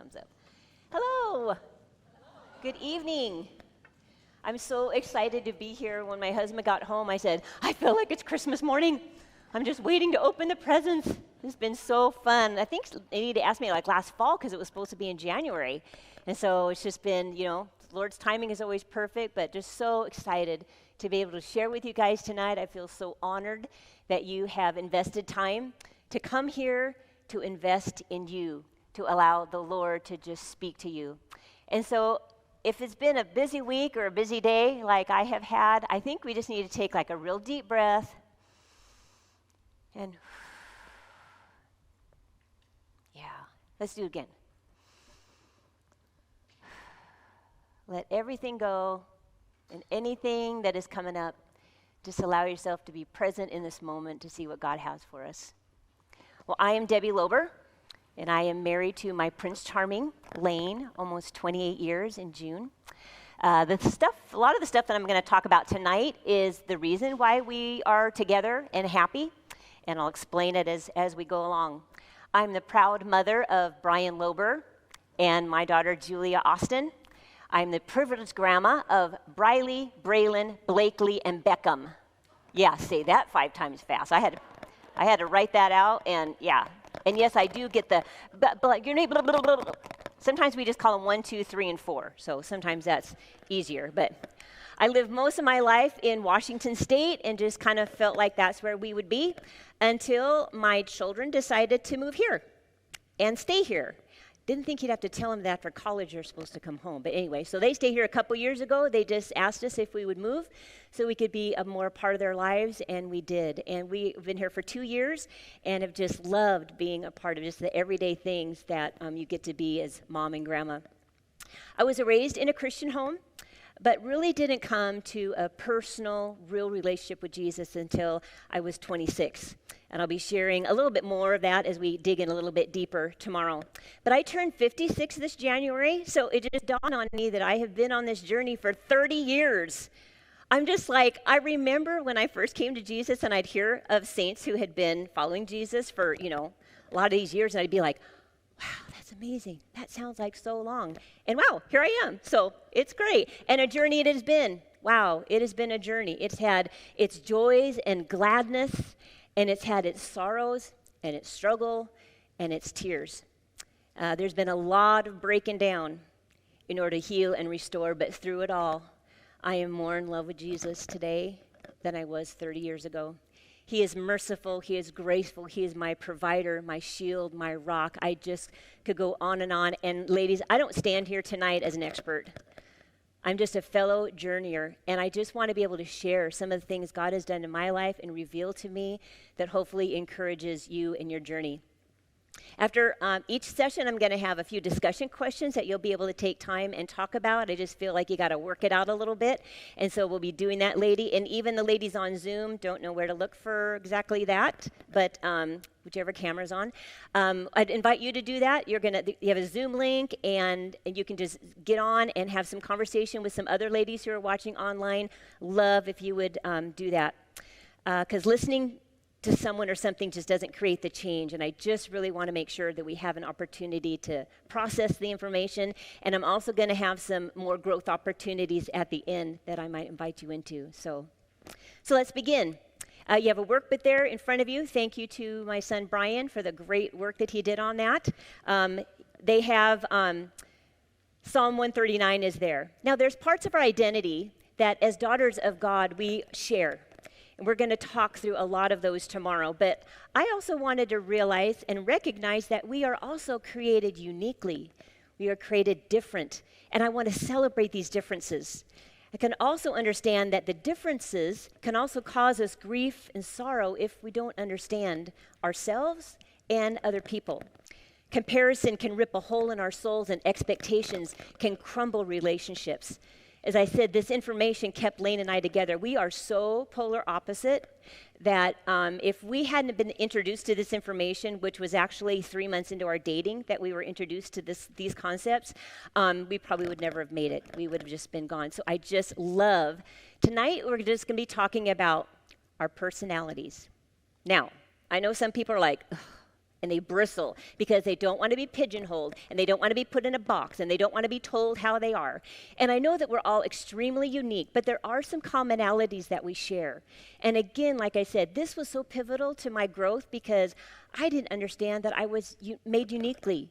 thumbs up. Hello. Good evening. I'm so excited to be here. When my husband got home, I said, I feel like it's Christmas morning. I'm just waiting to open the presents. It's been so fun. I think they need to ask me like last fall because it was supposed to be in January. And so it's just been, Lord's timing is always perfect, but just so excited to be able to share with you guys tonight. I feel so honored that you have invested time to come here to invest in you, to allow the Lord to just speak to you. And so if it's been a busy week or a busy day like I have had, I think we just need to take like a real deep breath and let's do it again. Let everything go and anything that is coming up, just allow yourself to be present in this moment to see what God has for us. Well, I am Debe Loeber, and I am married to my Prince Charming, Lane, almost 28 years in June. A lot of the stuff that I'm going to talk about tonight is the reason why we are together and happy, and I'll explain it as we go along. I'm the proud mother of Brian Lober and my daughter Julia Austin. I'm the privileged grandma of Briley, Braylon, Blakely, and Beckham. Yeah, say that 5 times fast. I had to write that out, and yeah. And yes, I do get but your name, blah, blah, blah, blah. Sometimes we just call them 1, 2, 3, and 4. So sometimes that's easier. But I lived most of my life in Washington State and just kind of felt like that's where we would be until my children decided to move here and stay here. Didn't think you'd have to tell them that after college you're supposed to come home. But anyway, so they stayed here a couple years ago. They just asked us if we would move so we could be a more part of their lives, and we did. And we've been here for 2 years and have just loved being a part of just the everyday things that you get to be as mom and grandma. I was raised in a Christian home, but really didn't come to a personal, real relationship with Jesus until I was 26. And I'll be sharing a little bit more of that as we dig in a little bit deeper tomorrow. But I turned 56 this January, so it just dawned on me that I have been on this journey for 30 years. I'm just like, I remember when I first came to Jesus and I'd hear of saints who had been following Jesus for, a lot of these years, and I'd be like, wow, that's amazing. That sounds like so long. And wow, here I am. So it's great. And a journey it has been. Wow, it has been a journey. It's had its joys and gladness, and it's had its sorrows and its struggle and its tears. There's been a lot of breaking down in order to heal and restore, but through it all, I am more in love with Jesus today than I was 30 years ago. He is merciful, he is graceful, he is my provider, my shield, my rock. I just could go on. And ladies, I don't stand here tonight as an expert. I'm just a fellow journeyer, and I just want to be able to share some of the things God has done in my life and reveal to me that hopefully encourages you in your journey. After each session, I'm going to have a few discussion questions that you'll be able to take time and talk about. I just feel like you got to work it out a little bit, and so we'll be doing that, lady. And even the ladies on Zoom don't know where to look for exactly that, but whichever camera's on. I'd invite you to do that. You have a Zoom link, and you can just get on and have some conversation with some other ladies who are watching online. Love if you would do that, because listening to someone or something just doesn't create the change, and I just really want to make sure that we have an opportunity to process the information, and I'm also going to have some more growth opportunities at the end that I might invite you into. So let's begin. You have a workbook there in front of you. Thank you to my son Brian for the great work that he did on that. They have Psalm 139 is there. Now there's parts of our identity that as daughters of God we share. And we're going to talk through a lot of those tomorrow. But I also wanted to realize and recognize that we are also created uniquely. We are created different. And I want to celebrate these differences. I can also understand that the differences can also cause us grief and sorrow if we don't understand ourselves and other people. Comparison can rip a hole in our souls, and expectations can crumble relationships. As I said, this information kept Lane and I together. We are so polar opposite that if we hadn't been introduced to this information, which was actually 3 months into our dating that we were introduced to these concepts, we probably would never have made it. We would have just been gone. So I just love, tonight we're just going to be talking about our personalities. Now, I know some people are like, and they bristle because they don't want to be pigeonholed, and they don't want to be put in a box, and they don't want to be told how they are. And I know that we're all extremely unique, but there are some commonalities that we share. And again, like I said, this was so pivotal to my growth because I didn't understand that I was made uniquely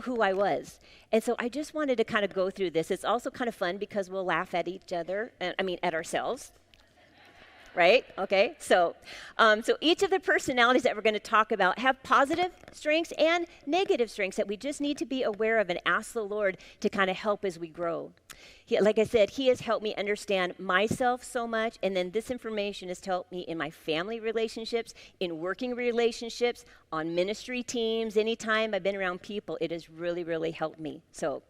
who I was. And so I just wanted to kind of go through this. It's also kind of fun because we'll laugh at each other, at ourselves. Right? Okay. So each of the personalities that we're going to talk about have positive strengths and negative strengths that we just need to be aware of and ask the Lord to kind of help as we grow. Like I said, He has helped me understand myself so much, and then this information has helped me in my family relationships, in working relationships, on ministry teams. Anytime I've been around people, it has really, really helped me. So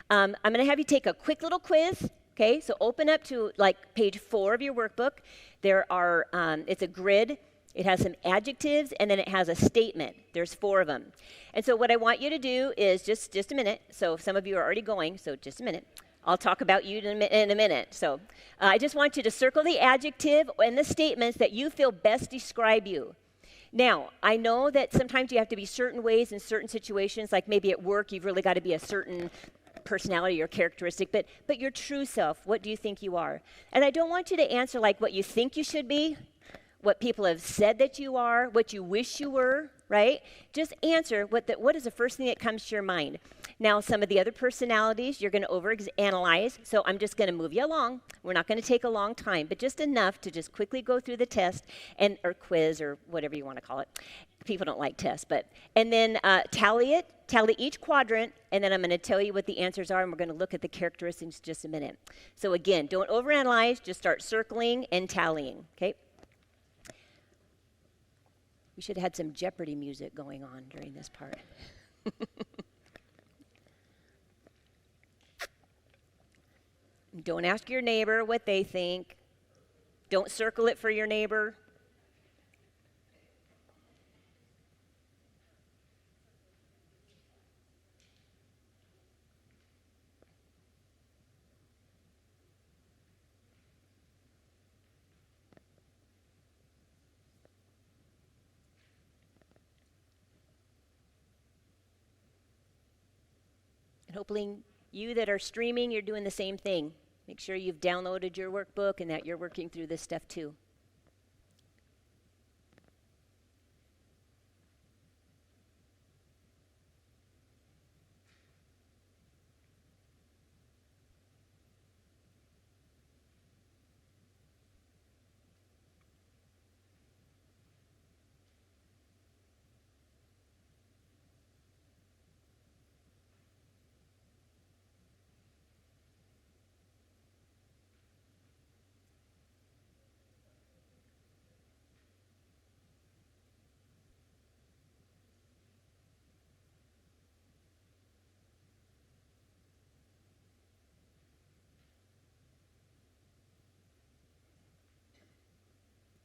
I'm going to have you take a quick little quiz. Okay, so open up to page 4 of your workbook. There are, it's a grid. It has some adjectives, and then it has a statement. There's 4 of them. And so what I want you to do is just a minute. So some of you are already going, so just a minute. I'll talk about you in a minute. So I just want you to circle the adjective and the statements that you feel best describe you. Now, I know that sometimes you have to be certain ways in certain situations, like maybe at work, you've really got to be a certain personality or characteristic, but your true self, what do you think you are? And I don't want you to answer like what you think you should be, what people have said that you are, what you wish you were, right? Just answer what is the first thing that comes to your mind. Now, some of the other personalities you're going to overanalyze, so I'm just going to move you along. We're not going to take a long time, but just enough to just quickly go through the test or quiz or whatever you want to call it. People don't like tests, and then tally each quadrant, and then I'm going to tell you what the answers are, and we're going to look at the characteristics in just a minute. So again, don't overanalyze, just start circling and tallying, okay? We should have had some Jeopardy music going on during this part. Don't ask your neighbor what they think. Don't circle it for your neighbor. And hopefully you that are streaming, you're doing the same thing. Make sure you've downloaded your workbook and that you're working through this stuff too.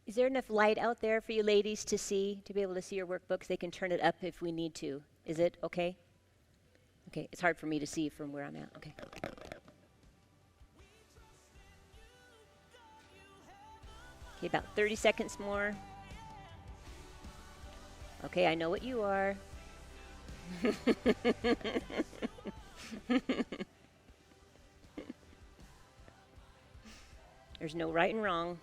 Is there enough light out there for you ladies to see, to be able to see your workbooks? They can turn it up if we need to. Is it okay? Okay, it's hard for me to see from where I'm at. Okay. Okay, about 30 seconds more. Okay, I know what you are. There's no right and wrong.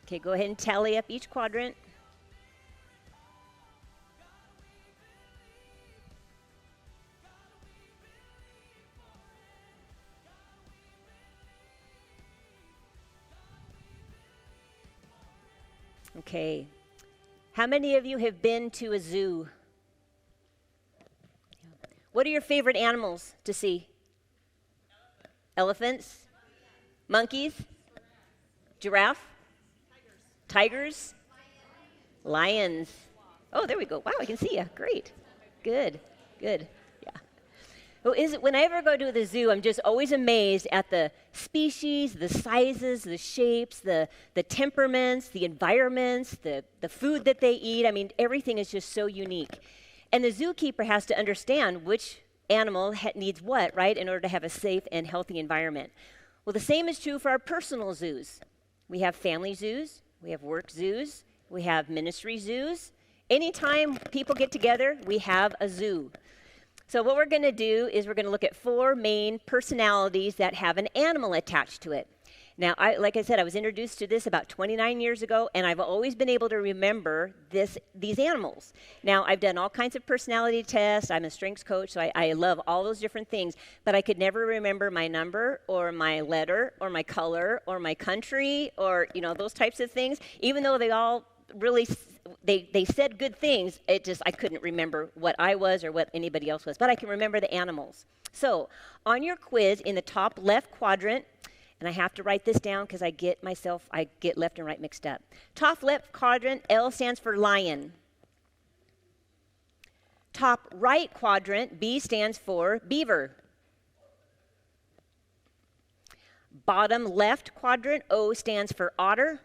Okay, go ahead and tally up each quadrant. Okay. How many of you have been to a zoo? What are your favorite animals to see? Elephants? Monkeys? Giraffe? Tigers? Lions. Oh, there we go. Wow, I can see you. Great. Good. Yeah. Well, whenever I go to the zoo, I'm just always amazed at the species, the sizes, the shapes, the temperaments, the environments, the food that they eat. I mean, everything is just so unique. And the zookeeper has to understand which animal needs what, right, in order to have a safe and healthy environment. Well, the same is true for our personal zoos. We have family zoos, we have work zoos, we have ministry zoos. Anytime people get together, we have a zoo. So what we're going to do is we're going to look at 4 main personalities that have an animal attached to it. Now, like I said, I was introduced to this about 29 years ago, and I've always been able to remember these animals. Now, I've done all kinds of personality tests. I'm a strengths coach, so I love all those different things, but I could never remember my number or my letter or my color or my country or, those types of things. Even though they all really they said good things, I couldn't remember what I was or what anybody else was, but I can remember the animals. So on your quiz, in the top left quadrant, and I have to write this down because I get left and right mixed up. Top left quadrant, L stands for lion. Top right quadrant, B stands for beaver. Bottom left quadrant, O stands for otter.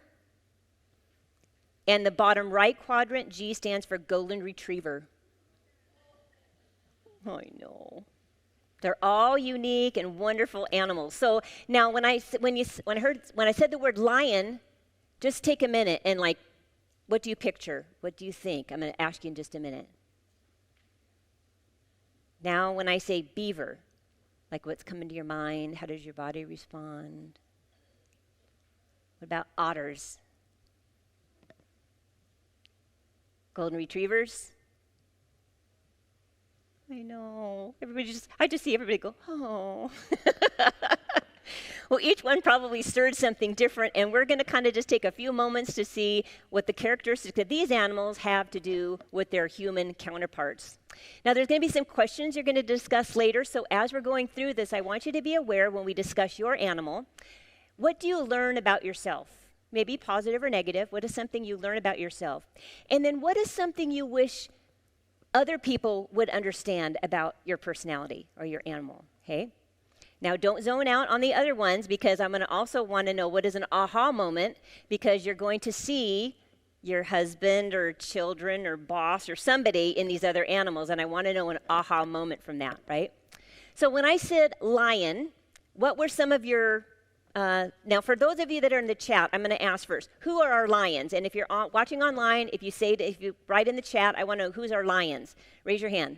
And the bottom right quadrant, G stands for golden retriever. I know. They're all unique and wonderful animals. So now when I said the word lion, just take a minute and what do you picture? What do you think? I'm going to ask you in just a minute. Now when I say beaver, what's coming to your mind? How does your body respond? What about otters? Golden retrievers? I know. I just see everybody go, oh. Well, each one probably stirred something different, and we're going to kind of just take a few moments to see what the characteristics of these animals have to do with their human counterparts. Now, there's going to be some questions you're going to discuss later, so as we're going through this, I want you to be aware when we discuss your animal, what do you learn about yourself? Maybe positive or negative. What is something you learn about yourself? And then what is something you wish other people would understand about your personality or your animal? Okay? Now, don't zone out on the other ones, because I'm going to also want to know what is an aha moment, because you're going to see your husband or children or boss or somebody in these other animals, and I want to know an aha moment from that, right? So when I said lion, what were some of your now, for those of you that are in the chat, I'm going to ask first, who are our lions? And if you're watching online, if you write in the chat, I want to know who's our lions. Raise your hand.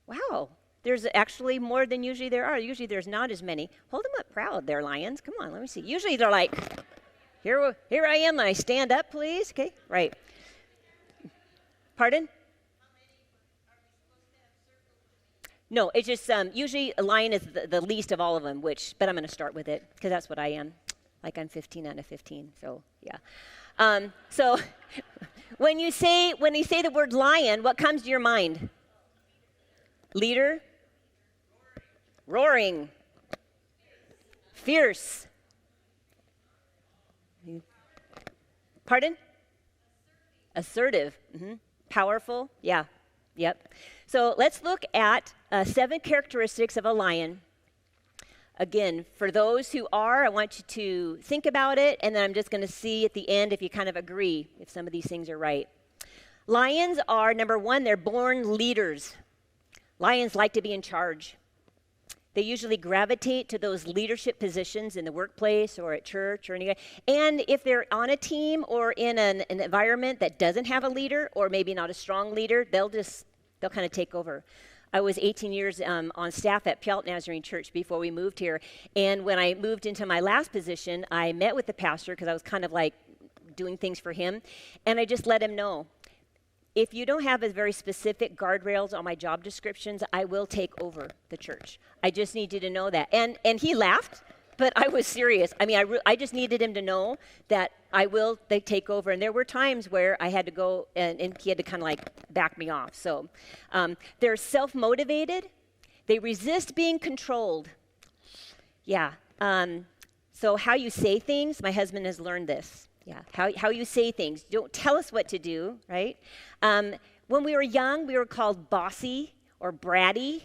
Wow, there's actually more than usually there are. Usually there's not as many. Hold them up proud, they're lions. Come on, let me see. Usually they're like, here I am, and I stand up, please. Okay, right. Pardon? No, it's just usually a lion is the least of all of them, but I'm going to start with it because that's what I am. I'm 15 out of 15, so yeah. So when you say the word lion, what comes to your mind? Leader? Roaring. Fierce. Pardon? Assertive. Mm-hmm. Powerful. Yeah. Yep. So let's look at 7 characteristics of a lion. Again, for those who I want you to think about it, and then I'm just going to see at the end if you kind of agree if some of these things are right. Lions are, number 1, they're born leaders. Lions like to be in charge. They usually gravitate to those leadership positions in the workplace or at church or anywhere. And if they're on a team or in an environment that doesn't have a leader, or maybe not a strong leader, they'll kind of take over. I was 18 years on staff at Puyallup Nazarene Church before we moved here. And when I moved into my last position, I met with the pastor because I was kind of doing things for him. And I just let him know, if you don't have a very specific guardrails on my job descriptions, I will take over the church. I just need you to know that. And he laughed, but I was serious. I mean, I just needed him to know that they take over. And there were times where I had to go and he had to kind of back me off. So they're self-motivated. They resist being controlled. Yeah. So how you say things, my husband has learned this. Yeah, how you say things. Don't tell us what to do, right? When we were young, we were called bossy or bratty.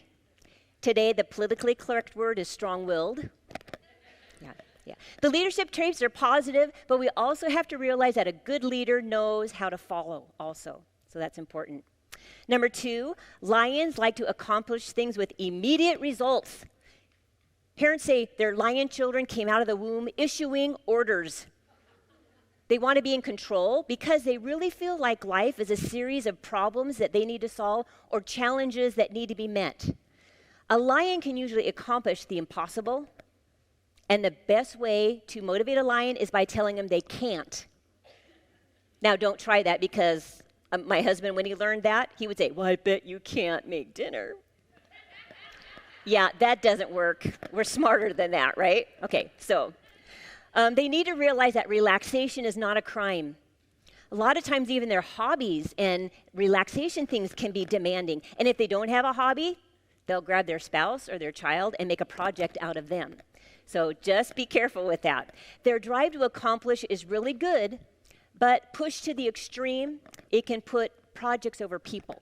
Today, the politically correct word is strong-willed. Yeah. The leadership traits are positive, but we also have to realize that a good leader knows how to follow also. So that's important. Number 2, lions like to accomplish things with immediate results. Parents say their lion children came out of the womb issuing orders. They want to be in control because they really feel like life is a series of problems that they need to solve or challenges that need to be met. A lion can usually accomplish the impossible, and the best way to motivate a lion is by telling them they can't. Now, don't try that because my husband, when he learned that, he would say, well, I bet you can't make dinner. Yeah, that doesn't work. We're smarter than that, right? Okay, so they need to realize that relaxation is not a crime. A lot of times even their hobbies and relaxation things can be demanding. And if they don't have a hobby, they'll grab their spouse or their child and make a project out of them. So just be careful with that. Their drive to accomplish is really good, but pushed to the extreme, it can put projects over people.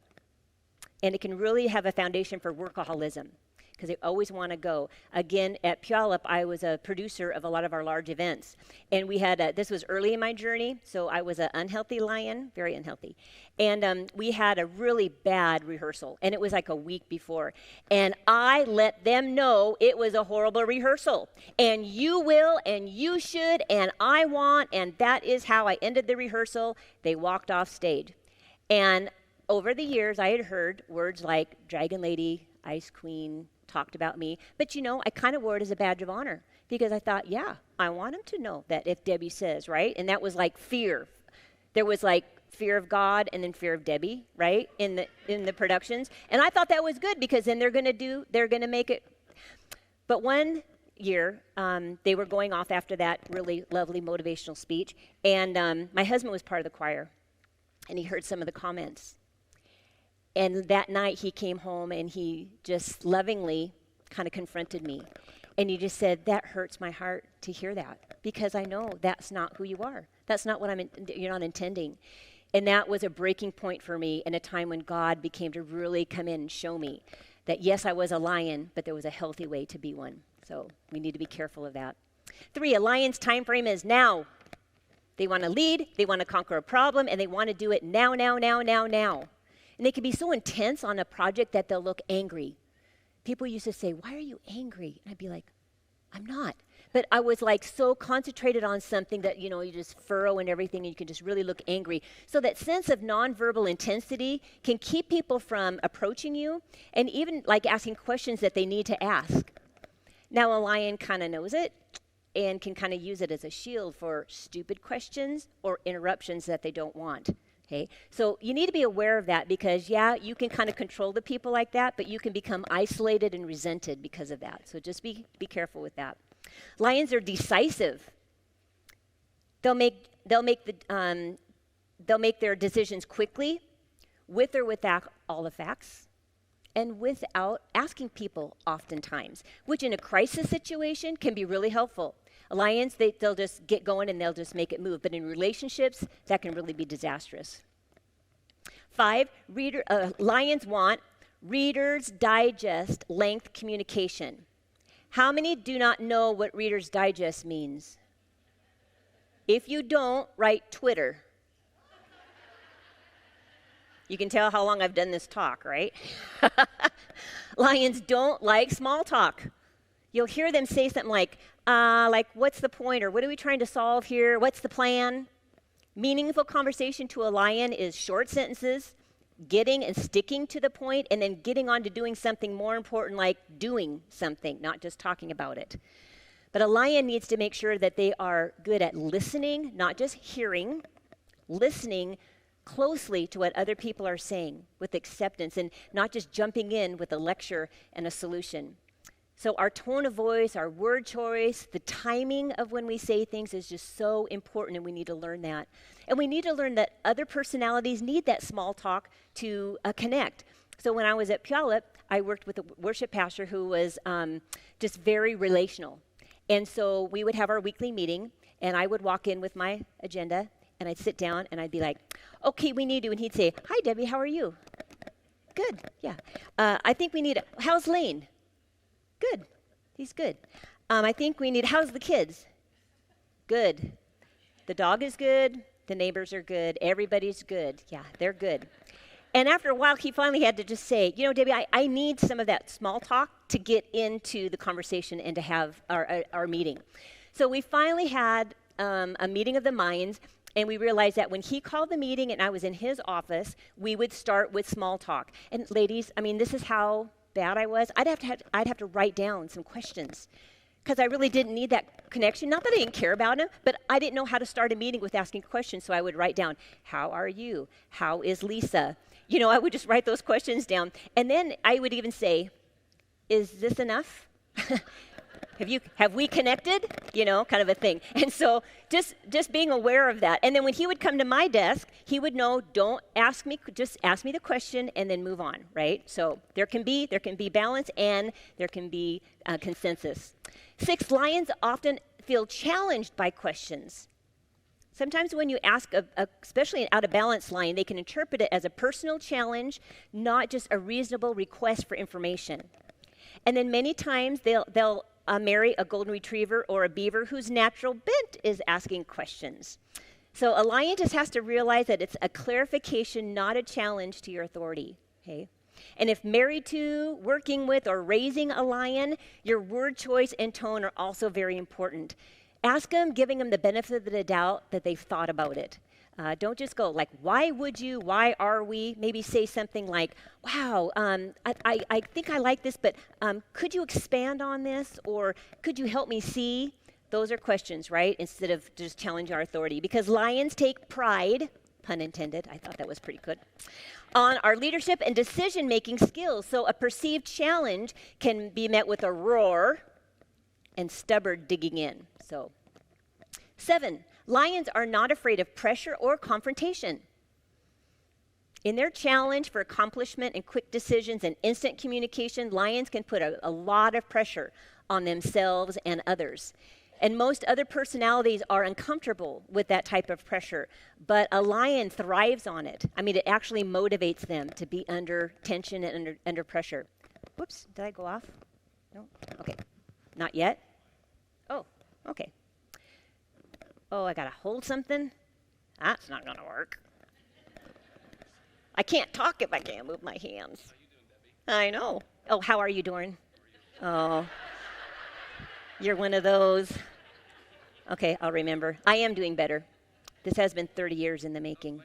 And it can really have a foundation for workaholism, because they always want to go. Again, at Puyallup, I was a producer of a lot of our large events. And we had, this was early in my journey, so I was an unhealthy lion, very unhealthy. And we had a really bad rehearsal, and it was like a week before. And I let them know it was a horrible rehearsal. And you will, and you should, and I want, and that is how I ended the rehearsal. They walked off stage. And over the years, I had heard words like Dragon Lady, Ice Queen, talked about me. But I kind of wore it as a badge of honor because I thought, yeah, I want him to know that if Debbie says, right? And that was like fear. There was like fear of God and then fear of Debbie, right? In the productions. And I thought that was good because then they're going to make it. But one year, they were going off after that really lovely motivational speech. And my husband was part of the choir and he heard some of the comments. And that night he came home and he just lovingly kind of confronted me. And he just said, that hurts my heart to hear that because I know that's not who you are. That's not what you're not intending. And that was a breaking point for me in a time when God became to really come in and show me that yes, I was a lion, but there was a healthy way to be one. So we need to be careful of that. 3, a lion's time frame is now. They want to lead, they want to conquer a problem, and they want to do it now. And they can be so intense on a project that they'll look angry. People used to say, why are you angry? And I'd be like, I'm not. But I was like so concentrated on something that, you just furrow and everything, and you can just really look angry. So that sense of nonverbal intensity can keep people from approaching you and even like asking questions that they need to ask. Now a lion kind of knows it and can kind of use it as a shield for stupid questions or interruptions that they don't want. Okay, so you need to be aware of that because, yeah, you can kind of control the people like that, but you can become isolated and resented because of that. So just be careful with that. Lions are decisive. They'll make their decisions quickly, with or without all the facts, and without asking people oftentimes, which in a crisis situation can be really helpful. Lions, they'll just get going and they'll just make it move. But in relationships, that can really be disastrous. 5, lions want Reader's Digest length communication. How many do not know what Reader's Digest means? If you don't, write Twitter. You can tell how long I've done this talk, right? Lions don't like small talk. You'll hear them say something like, what's the point? Or what are we trying to solve here? What's the plan? Meaningful conversation to a lion is short sentences, getting and sticking to the point, and then getting on to doing something more important like doing something, not just talking about it. But a lion needs to make sure that they are good at listening, not just hearing, listening closely to what other people are saying with acceptance and not just jumping in with a lecture and a solution. So our tone of voice, our word choice, the timing of when we say things is just so important, and we need to learn that. And we need to learn that other personalities need that small talk to connect. So when I was at Puyallup, I worked with a worship pastor who was just very relational. And so we would have our weekly meeting, and I would walk in with my agenda, and I'd sit down, and I'd be like, okay, we need to, and he'd say, hi, Debbie, how are you? Good, yeah. I think we need, how's Lane? Good, he's good. I think we need, how's the kids? Good. The dog is good, the neighbors are good, everybody's good. Yeah, they're good. And after a while, he finally had to just say, Debbie, I need some of that small talk to get into the conversation and to have our meeting. So we finally had a meeting of the minds, and we realized that when he called the meeting and I was in his office, we would start with small talk. And ladies, this is how bad I was. I'd have to write down some questions because I really didn't need that connection. Not that I didn't care about him, but I didn't know how to start a meeting with asking questions, so I would write down, how are you? How is Lisa? I would just write those questions down. And then I would even say, is this enough? Have we connected? Kind of a thing. And so just being aware of that. And then when he would come to my desk, he would know, don't ask me, just ask me the question and then move on, right? So there can be balance and there can be consensus. 6, lions often feel challenged by questions. Sometimes when you ask, especially an out-of-balance lion, they can interpret it as a personal challenge, not just a reasonable request for information. And then many times they'll marry a golden retriever or a beaver whose natural bent is asking questions. So a lion just has to realize that it's a clarification, not a challenge to your authority, okay? And if married to, working with, or raising a lion, your word choice and tone are also very important. Ask them, giving them the benefit of the doubt that they've thought about it. Don't just go like, why would you, why are we? Maybe say something like, wow, I think I like this, but could you expand on this? Or could you help me see? Those are questions, right? Instead of just challenging our authority. Because lions take pride, pun intended, I thought that was pretty good, on our leadership and decision-making skills. So a perceived challenge can be met with a roar and stubborn digging in. So 7, lions are not afraid of pressure or confrontation. In their challenge for accomplishment and quick decisions and instant communication, lions can put a lot of pressure on themselves and others. And most other personalities are uncomfortable with that type of pressure, but a lion thrives on it. It actually motivates them to be under tension and under pressure. Whoops, did I go off? No? Okay, not yet? Oh, okay. Oh, I gotta hold something? That's not gonna work. I can't talk if I can't move my hands. I know. Oh, how are you, Doran? Oh, you're one of those. Okay, I'll remember. I am doing better. This has been 30 years in the making.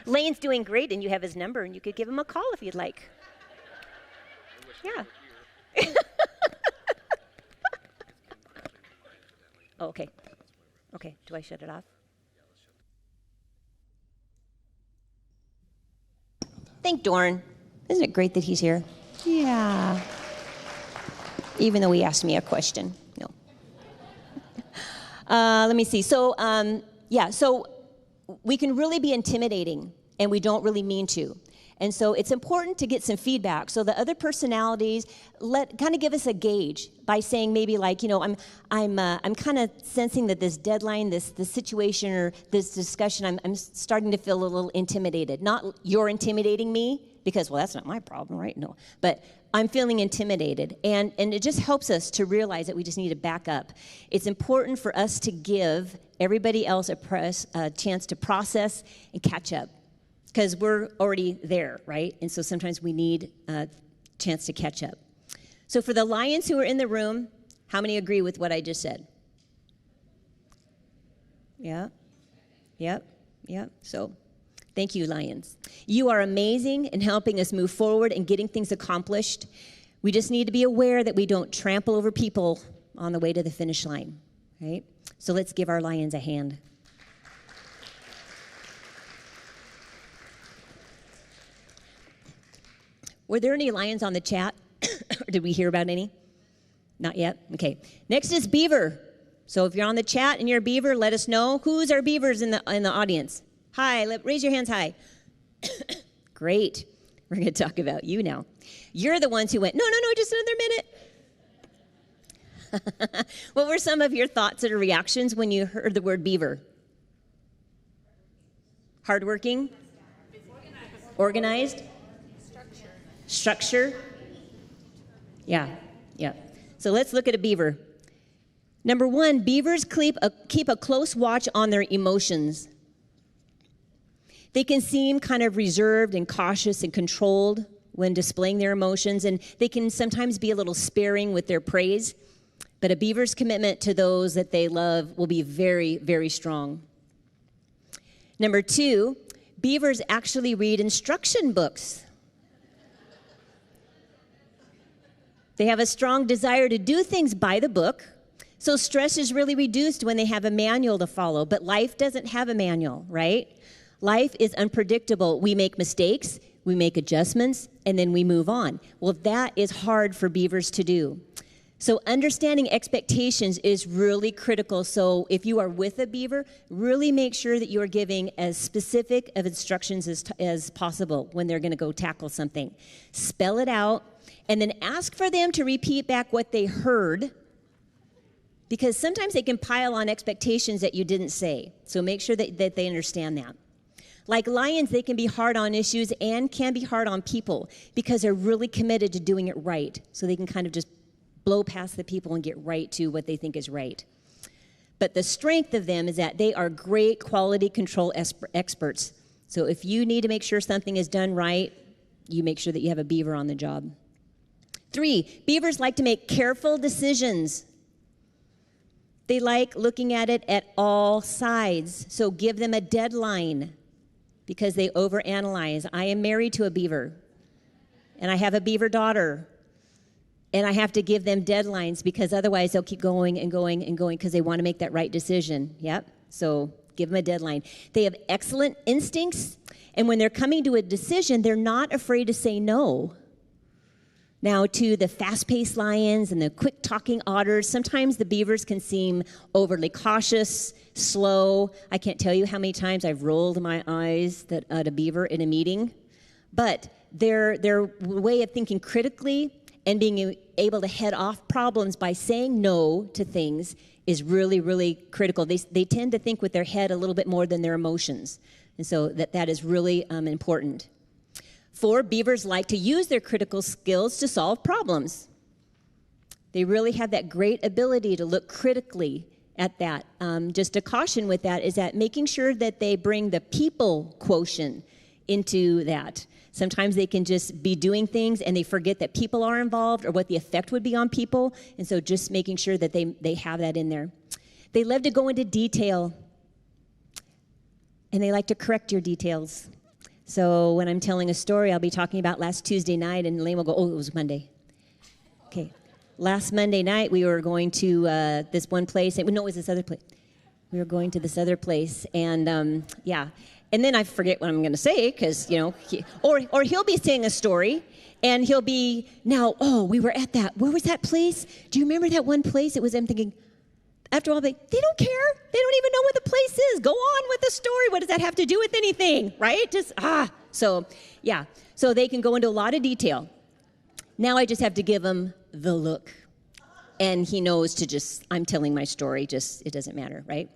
Lane's doing great, and you have his number, and you could give him a call if you'd like. Yeah. Oh, okay. Okay, do I shut it off? Thank Doran. Isn't it great that he's here? Yeah. Even though he asked me a question. No. Let me see. So we can really be intimidating, and we don't really mean to. And so it's important to get some feedback. So the other personalities kind of give us a gauge by saying maybe like, I'm kind of sensing that this deadline, this situation or this discussion, I'm starting to feel a little intimidated. Not you're intimidating me because, well, that's not my problem, right? No, but I'm feeling intimidated. And it just helps us to realize that we just need to back up. It's important for us to give everybody else a chance to process and catch up. Because we're already there, right? And so sometimes we need a chance to catch up. So for the lions who are in the room, how many agree with what I just said? Yeah. Yep. So thank you, lions. You are amazing in helping us move forward and getting things accomplished. We just need to be aware that we don't trample over people on the way to the finish line, right? So let's give our lions a hand. Were there any lions on the chat? Or did we hear about any? Not yet? Okay. Next is beaver. So if you're on the chat and you're a beaver, let us know. Who's our beavers in the audience? Hi, raise your hands high. Great. We're going to talk about you now. You're the ones who went, no, just another minute. What were some of your thoughts or reactions when you heard the word beaver? Hardworking? Organized? Structure? Yeah. So let's look at a beaver. Number one, beavers keep a close watch on their emotions. They can seem kind of reserved and cautious and controlled when displaying their emotions, and they can sometimes be a little sparing with their praise. But a beaver's commitment to those that they love will be very, very strong. Number two, beavers actually read instruction books. They have a strong desire to do things by the book, so stress is really reduced when they have a manual to follow. But life doesn't have a manual, right? Life is unpredictable. We make mistakes, we make adjustments, and then we move on. Well, that is hard for beavers to do. So understanding expectations is really critical. So if you are with a beaver, really make sure that you are giving as specific of instructions as possible when they're going to go tackle something. Spell it out, and then ask for them to repeat back what they heard, because sometimes they can pile on expectations that you didn't say. So make sure that they understand that. Like lions, they can be hard on issues and can be hard on people because they're really committed to doing it right. So they can kind of just blow past the people and get right to what they think is right. But the strength of them is that they are great quality control experts. So if you need to make sure something is done right, you make sure that you have a beaver on the job. 3, beavers like to make careful decisions. They like looking at it at all sides. So give them a deadline because they overanalyze. I am married to a beaver, and I have a beaver daughter. And I have to give them deadlines because otherwise they'll keep going and going and going because they want to make that right decision. Yep. So give them a deadline. They have excellent instincts. And when they're coming to a decision, they're not afraid to say no. Now, to the fast-paced lions and the quick-talking otters, sometimes the beavers can seem overly cautious, slow. I can't tell you how many times I've rolled my eyes at a beaver in a meeting. But their way of thinking critically and being able to head off problems by saying no to things is really, really critical. They tend to think with their head a little bit more than their emotions. And so that is really important. 4, beavers like to use their critical skills to solve problems. They really have that great ability to look critically at that. Just a caution with that is that making sure that they bring the people quotient into that. Sometimes they can just be doing things and they forget that people are involved or what the effect would be on people. And so just making sure that they have that in there. They love to go into detail. And they like to correct your details. So when I'm telling a story, I'll be talking about last Tuesday night, and Elaine will go, oh, it was Monday. Okay. Last Monday night, we were going to this one place. No, it was this other place. We were going to this other place, and yeah. And then I forget what I'm going to say because, or he'll be saying a story, and he'll be, now, oh, we were at that. Where was that place? Do you remember that one place? It was, I'm thinking, after all, they don't care. They don't even know what the place is. Go on with the story. What does that have to do with anything, right? So, yeah. So they can go into a lot of detail. Now I just have to give him the look. And he knows to just, I'm telling my story, just, it doesn't matter, right?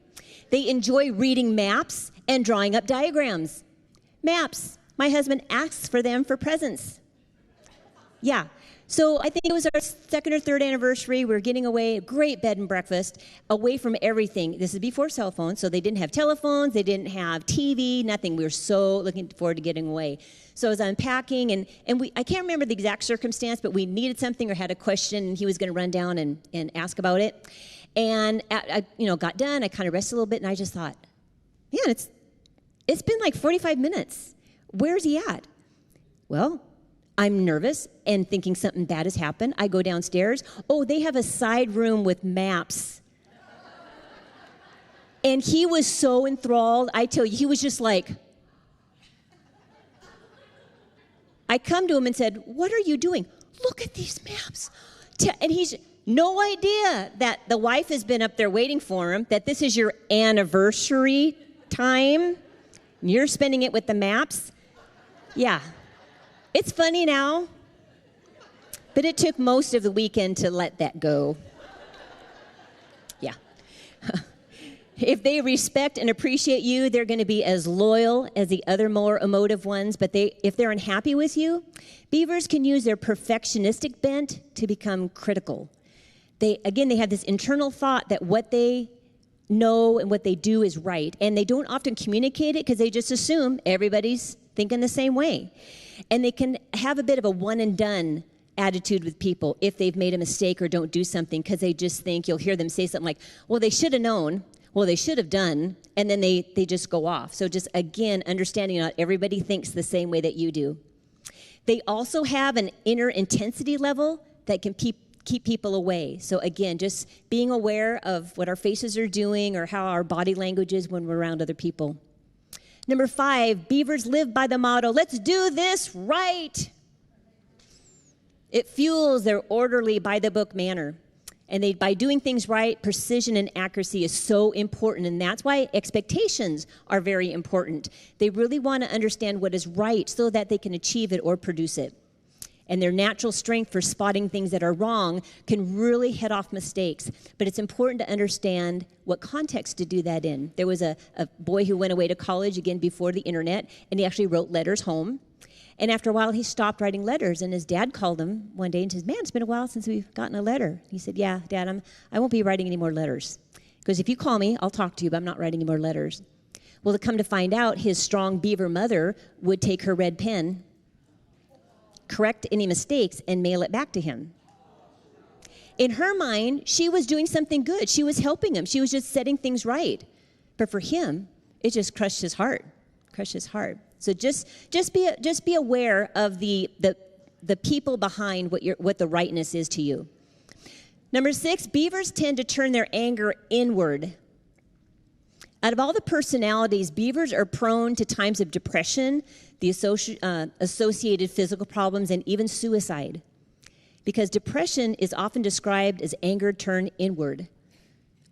They enjoy reading maps and drawing up diagrams. Maps. My husband asks for them for presents. Yeah. So I think it was our 2nd or 3rd anniversary. We were getting away, great bed and breakfast, away from everything. This is before cell phones, so they didn't have telephones, they didn't have TV, nothing. We were so looking forward to getting away. So I was unpacking, and I can't remember the exact circumstance, but we needed something or had a question, and he was going to run down and ask about it. And I got done. I kind of rested a little bit, and I just thought, man, it's been like 45 minutes. Where's he at? Well, I'm nervous and thinking something bad has happened. I go downstairs. Oh, they have a side room with maps. And he was so enthralled. I tell you, he was just like, I come to him and said, what are you doing? Look at these maps. And he's no idea that the wife has been up there waiting for him, that this is your anniversary time. You're spending it with the maps. Yeah. It's funny now, but it took most of the weekend to let that go. If they respect and appreciate you, they're going to be as loyal as the other more emotive ones. But if they're unhappy with you, beavers can use their perfectionistic bent to become critical. They have this internal thought that what they know and what they do is right. And they don't often communicate it because they just assume everybody's thinking the same way. And they can have a bit of a one and done attitude with people if they've made a mistake or don't do something, because they just think, you'll hear them say something like, well, they should have known. Well, they should have done, and then they just go off. So just, again, understanding not everybody thinks the same way that you do. They also have an inner intensity level that can keep people away. So again, just being aware of what our faces are doing or how our body language is when we're around other people. Number 5, beavers live by the motto, let's do this right. It fuels their orderly, by-the-book manner. And by doing things right, precision and accuracy is so important. And that's why expectations are very important. They really want to understand what is right so that they can achieve it or produce it. And their natural strength for spotting things that are wrong can really head off mistakes. But it's important to understand what context to do that in. There was a boy who went away to college, again, before the internet, and he actually wrote letters home. And after a while, he stopped writing letters, and his dad called him one day and says, man, it's been a while since we've gotten a letter. He said, yeah, Dad, I won't be writing any more letters. Because if you call me, I'll talk to you, but I'm not writing any more letters. Well, to come to find out, his strong beaver mother would take her red pen, correct any mistakes, and mail it back to him. In her mind, she was doing something good. She was helping him. She was just setting things right. But for him, it just crushed his heart. So just be aware of the people behind what the rightness is to you. Number 6, beavers tend to turn their anger inward. Out of all the personalities, beavers are prone to times of depression, the associated physical problems, and even suicide. Because depression is often described as anger turned inward.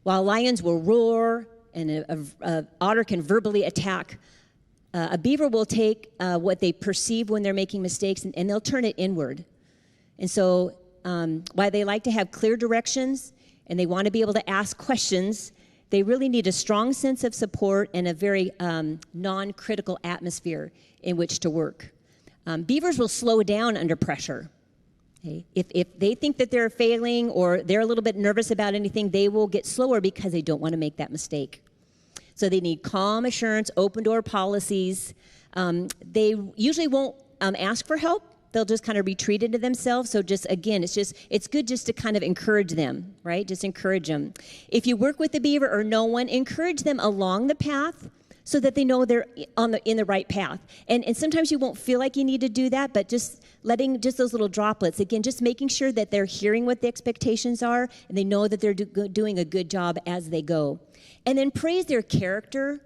While lions will roar and an otter can verbally attack, a beaver will take what they perceive when they're making mistakes and they'll turn it inward. And so while they like to have clear directions and they want to be able to ask questions, they really need a strong sense of support and a very non-critical atmosphere in which to work. Beavers will slow down under pressure. Okay? If they think that they're failing or they're a little bit nervous about anything, they will get slower because they don't want to make that mistake. So they need calm assurance, open door policies. They usually won't ask for help. They'll just kind of retreat into themselves. So just, again, it's good just to kind of encourage them, right? Just encourage them. If you work with the beaver or no one, encourage them along the path so that they know they're in the right path. And sometimes you won't feel like you need to do that, but just letting just those little droplets, again, just making sure that they're hearing what the expectations are and they know that they're doing a good job as they go. And then praise their character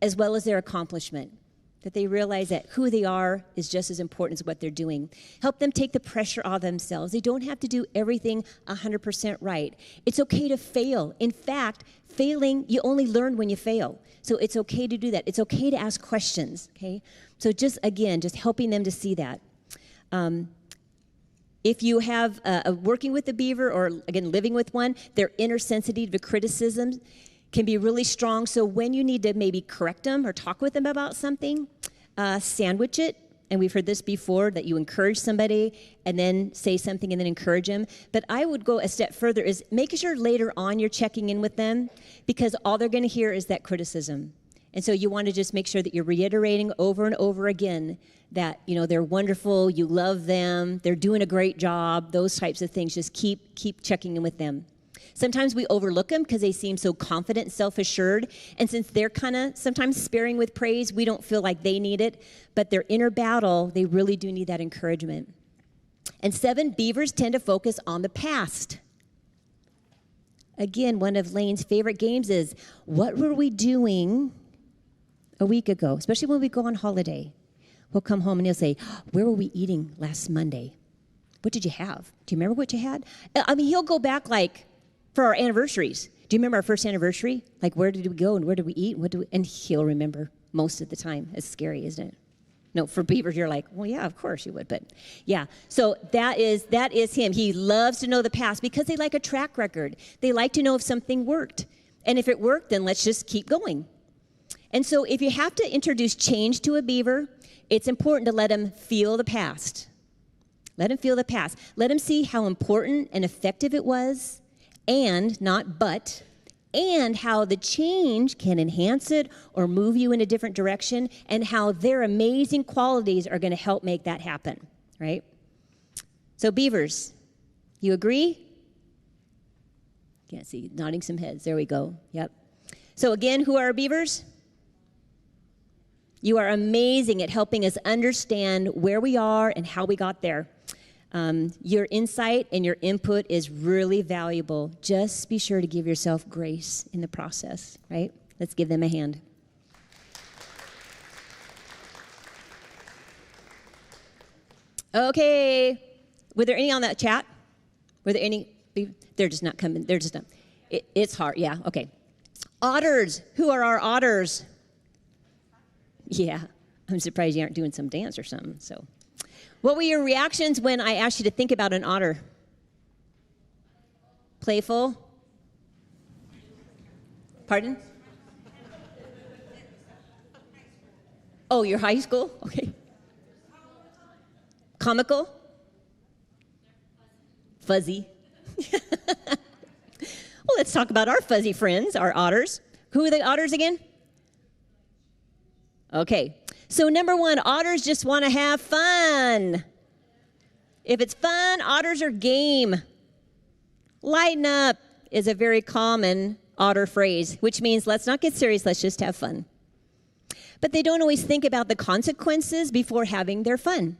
as well as their accomplishment, that they realize that who they are is just as important as what they're doing. Help them take the pressure off themselves. They don't have to do everything 100% right. It's okay to fail. In fact, failing, you only learn when you fail. So it's okay to do that. It's okay to ask questions, okay? So just, again, just helping them to see that. If you have working with a beaver or, again, living with one, their inner sensitivity to criticism can be really strong. So when you need to maybe correct them or talk with them about something, sandwich it. And we've heard this before, that you encourage somebody and then say something and then encourage them. But I would go a step further, is making sure later on you're checking in with them, because all they're going to hear is that criticism. And so you want to just make sure that you're reiterating over and over again that, they're wonderful, you love them, they're doing a great job, those types of things. Just keep checking in with them. Sometimes we overlook them because they seem so confident and self-assured. And since they're kind of sometimes sparing with praise, we don't feel like they need it. But their inner battle, they really do need that encouragement. And 7, beavers tend to focus on the past. Again, one of Lane's favorite games is, what were we doing a week ago? Especially when we go on holiday. We'll come home and he'll say, where were we eating last Monday? What did you have? Do you remember what you had? He'll go back for our anniversaries. Do you remember our first anniversary? Where did we go and where did we eat? And he'll remember most of the time. It's scary, isn't it? No, for beavers, you're like, well, yeah, of course you would. But yeah, so that is him. He loves to know the past because they like a track record. They like to know if something worked. And if it worked, then let's just keep going. And so if you have to introduce change to a beaver, it's important to let him feel the past. Let him feel the past. Let him see how important and effective it was, and not but, and how the change can enhance it or move you in a different direction, and how their amazing qualities are going to help make that happen, right? So beavers, you agree? Can't see, nodding some heads. There we go. Yep. So again, who are our beavers? You are amazing at helping us understand where we are and how we got there. Your insight and your input is really valuable. Just be sure to give yourself grace in the process, right? Let's give them a hand. Okay. Were there any on that chat? Were there any? They're just not coming. They're just not. It's hard. Yeah. Okay. Otters. Who are our otters? Yeah. I'm surprised you aren't doing some dance or something. So, what were your reactions when I asked you to think about an otter? Playful? Pardon? Oh, your high school? Okay. Comical? Fuzzy? Well, let's talk about our fuzzy friends, our otters. Who are the otters again? Okay. So number one, otters just want to have fun. If it's fun, otters are game. Lighten up is a very common otter phrase, which means let's not get serious, let's just have fun. But they don't always think about the consequences before having their fun.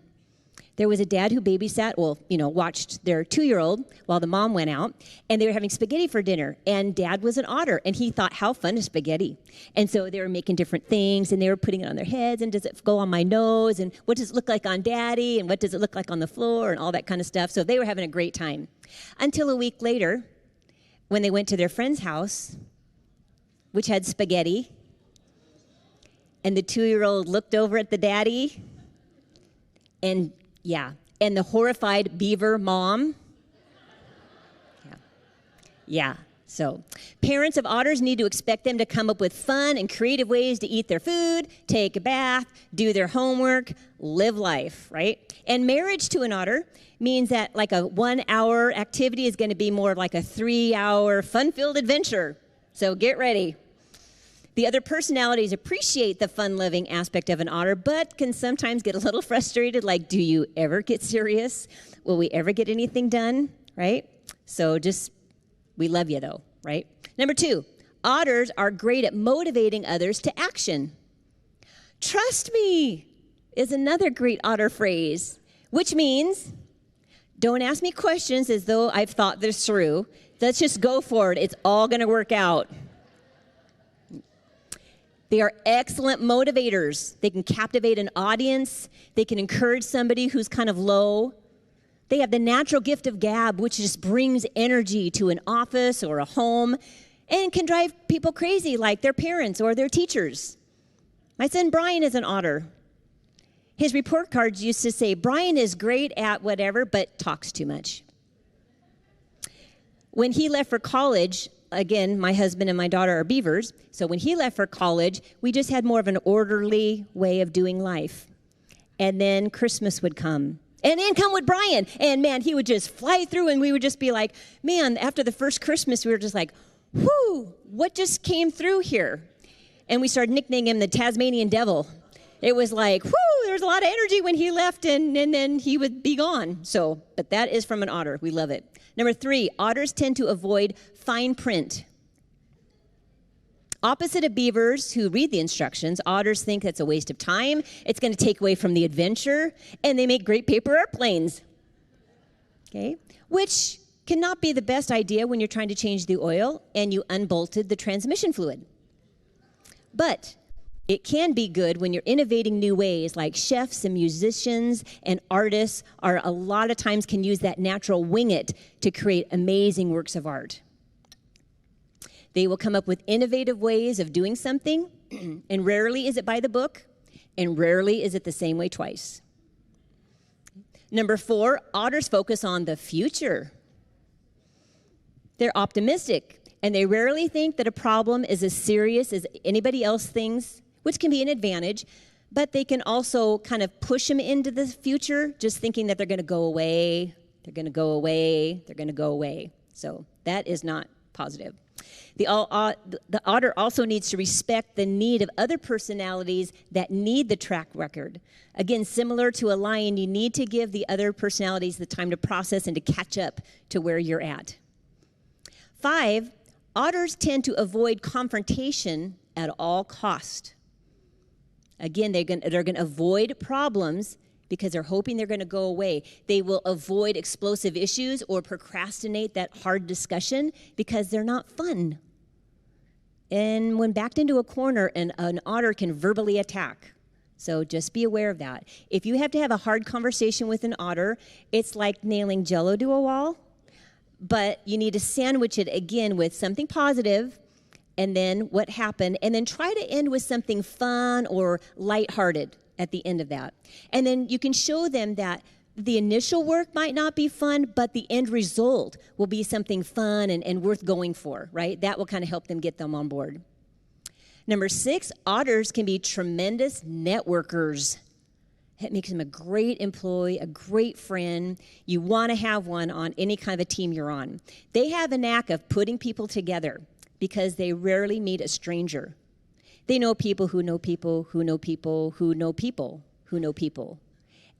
There was a dad who babysat, watched their 2-year-old while the mom went out, and they were having spaghetti for dinner, and dad was an otter, and he thought, how fun is spaghetti? And so they were making different things, and they were putting it on their heads, and does it go on my nose, and what does it look like on daddy, and what does it look like on the floor, and all that kind of stuff. So they were having a great time. Until a week later, when they went to their friend's house, which had spaghetti, and the 2-year-old looked over at the daddy, and the horrified beaver mom. Yeah. So parents of otters need to expect them to come up with fun and creative ways to eat their food, take a bath, do their homework, live life, right? And marriage to an otter means that like a 1-hour activity is going to be more like a 3-hour fun-filled adventure. So get ready. The other personalities appreciate the fun-loving aspect of an otter, but can sometimes get a little frustrated, like, do you ever get serious? Will we ever get anything done, right? So we love you, though, right? Number 2, otters are great at motivating others to action. Trust me is another great otter phrase, which means don't ask me questions as though I've thought this through. Let's just go for it. It's all going to work out. They are excellent motivators. They can captivate an audience. They can encourage somebody who's kind of low. They have the natural gift of gab, which just brings energy to an office or a home and can drive people crazy like their parents or their teachers. My son Brian is an otter. His report cards used to say, Brian is great at whatever, but talks too much. When he left for college, again, my husband and my daughter are beavers, so when he left for college, we just had more of an orderly way of doing life. And then Christmas would come. And in come would Brian. And man, he would just fly through, and we would just be like, man, after the first Christmas, we were just like, whoo, what just came through here? And we started nicknaming him the Tasmanian Devil. It was like, whoo, there was a lot of energy when he left, and then he would be gone. So, but that is from an otter. We love it. Number 3, otters tend to avoid fine print. Opposite of beavers who read the instructions, otters think that's a waste of time. It's going to take away from the adventure, and they make great paper airplanes. Okay, which cannot be the best idea when you're trying to change the oil and you unbolted the transmission fluid. But it can be good when you're innovating new ways, like chefs and musicians and artists are a lot of times can use that natural wing it to create amazing works of art. They will come up with innovative ways of doing something, and rarely is it by the book, and rarely is it the same way twice. Number 4, otters focus on the future. They're optimistic. and they rarely think that a problem is as serious as anybody else thinks, which can be an advantage, but they can also kind of push them into the future, just thinking that they're going to go away, they're going to go away, they're going to go away. So that is not positive. The otter also needs to respect the need of other personalities that need the track record. Again, similar to a lion, you need to give the other personalities the time to process and to catch up to where you're at. 5, otters tend to avoid confrontation at all cost. Again, they're going to avoid problems because they're hoping they're going to go away. They will avoid explosive issues or procrastinate that hard discussion because they're not fun. And when backed into a corner, an otter can verbally attack. So just be aware of that. If you have to have a hard conversation with an otter, it's like nailing Jell-O to a wall, but you need to sandwich it again with something positive, and then what happened, and then try to end with something fun or lighthearted at the end of that. And then you can show them that the initial work might not be fun, but the end result will be something fun and worth going for, right? That will kind of help them get them on board. Number 6, otters can be tremendous networkers. It makes them a great employee, a great friend. You want to have one on any kind of a team you're on. They have a knack of putting people together because they rarely meet a stranger. They know people who know people who know people who know people who know people.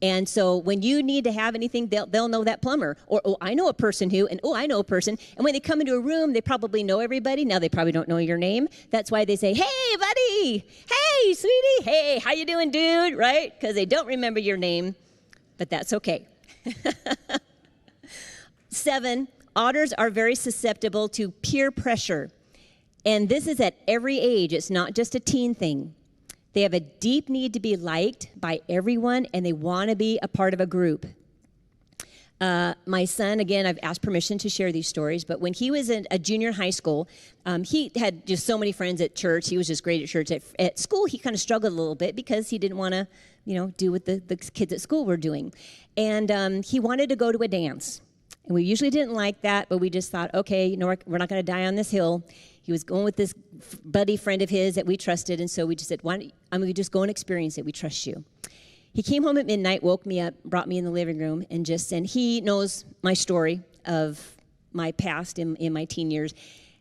And so when you need to have anything, they'll know that plumber. Or, oh, I know a person who, and oh, I know a person. And when they come into a room, they probably know everybody. Now, they probably don't know your name. That's why they say, hey, buddy. Hey, sweetie. Hey, how you doing, dude? Right? Because they don't remember your name. But that's okay. 7, otters are very susceptible to peer pressure. And this is at every age. It's not just a teen thing. They have a deep need to be liked by everyone, and they want to be a part of a group. My son, again, I've asked permission to share these stories, but when he was a junior in high school, he had just so many friends at church. He was just great at church. At school, he kind of struggled a little bit because he didn't want to, do what the kids at school were doing. And he wanted to go to a dance. And we usually didn't like that, but we just thought, okay, we're not going to die on this hill. He was going with this buddy friend of his that we trusted, and so we just said, why don't we just go and experience it? We trust you. He came home at midnight, woke me up, brought me in the living room, and he knows my story of my past in my teen years.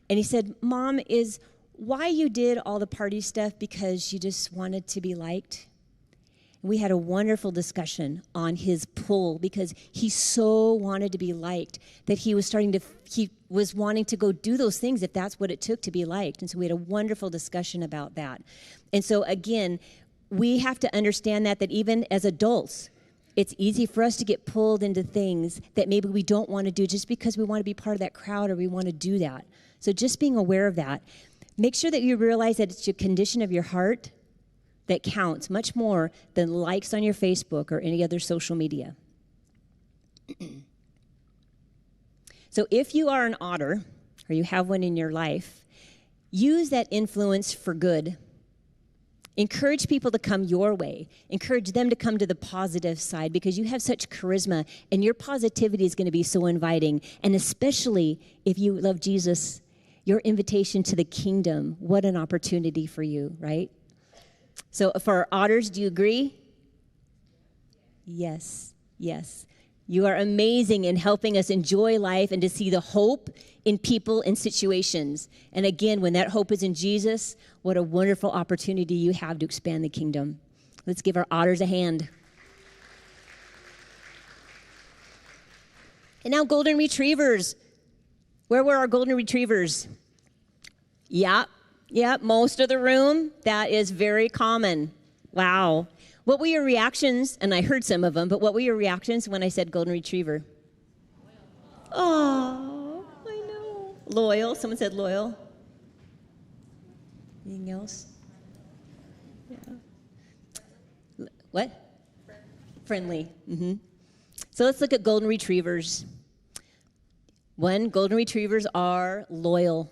And he said, Mom, is why you did all the party stuff because you just wanted to be liked? We had a wonderful discussion on his pull because he so wanted to be liked that he was wanting to go do those things if that's what it took to be liked. And so we had a wonderful discussion about that. And so again, we have to understand that even as adults, it's easy for us to get pulled into things that maybe we don't want to do just because we want to be part of that crowd or we want to do that. So just being aware of that. Make sure that you realize that it's your condition of your heart that counts much more than likes on your Facebook or any other social media. So if you are an otter, or you have one in your life, use that influence for good. Encourage people to come your way. Encourage them to come to the positive side because you have such charisma and your positivity is going to be so inviting. And especially if you love Jesus, your invitation to the kingdom, what an opportunity for you, right? So for our otters, do you agree? Yes, yes. You are amazing in helping us enjoy life and to see the hope in people and situations. And again, when that hope is in Jesus, what a wonderful opportunity you have to expand the kingdom. Let's give our otters a hand. And now golden retrievers. Where were our golden retrievers? Yeah, most of the room. That is very common. Wow. What were your reactions? And I heard some of them, but what were your reactions when I said golden retriever? Oh, I know. Loyal. Someone said loyal. Anything else? Yeah. What? Friendly. Mm-hmm. So let's look at golden retrievers. 1, golden retrievers are loyal.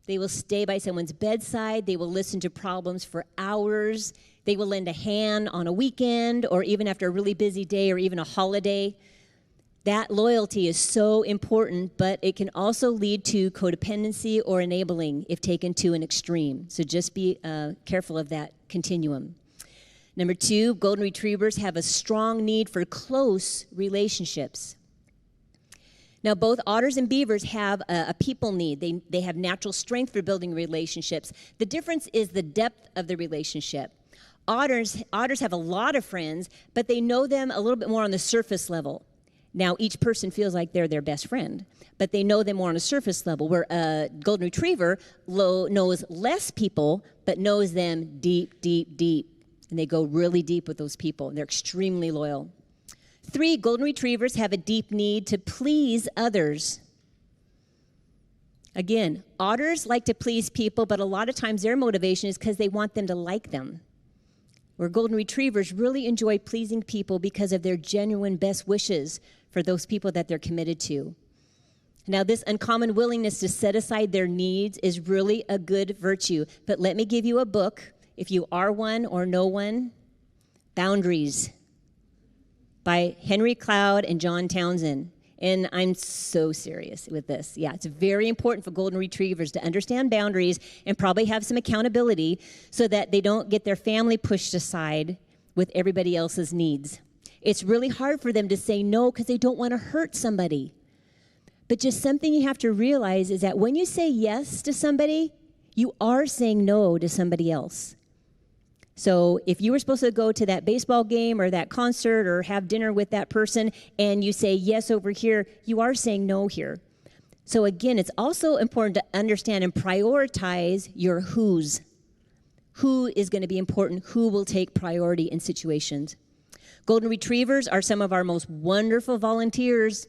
They will stay by someone's bedside. They will listen to problems for hours. They will lend a hand on a weekend or even after a really busy day or even a holiday. That loyalty is so important, but it can also lead to codependency or enabling if taken to an extreme. So just be careful of that continuum. Number 2, golden retrievers have a strong need for close relationships. Now, both otters and beavers have a people need. They have natural strength for building relationships. The difference is the depth of the relationship. Otters have a lot of friends, but they know them a little bit more on the surface level. Now, each person feels like they're their best friend, but they know them more on a surface level, where a golden retriever knows less people, but knows them deep, deep, deep. And they go really deep with those people, and they're extremely loyal. 3, golden retrievers have a deep need to please others. Again, otters like to please people, but a lot of times their motivation is because they want them to like them. Where golden retrievers really enjoy pleasing people because of their genuine best wishes for those people that they're committed to. Now, this uncommon willingness to set aside their needs is really a good virtue. But let me give you a book, if you are one or know one, Boundaries, by Henry Cloud and John Townsend. And I'm so serious with this. Yeah, it's very important for golden retrievers to understand boundaries and probably have some accountability so that they don't get their family pushed aside with everybody else's needs. It's really hard for them to say no because they don't want to hurt somebody. But just something you have to realize is that when you say yes to somebody, you are saying no to somebody else. So if you were supposed to go to that baseball game or that concert or have dinner with that person and you say yes over here, you are saying no here. So again, it's also important to understand and prioritize your who's. Who is going to be important? Who will take priority in situations? Golden retrievers are some of our most wonderful volunteers.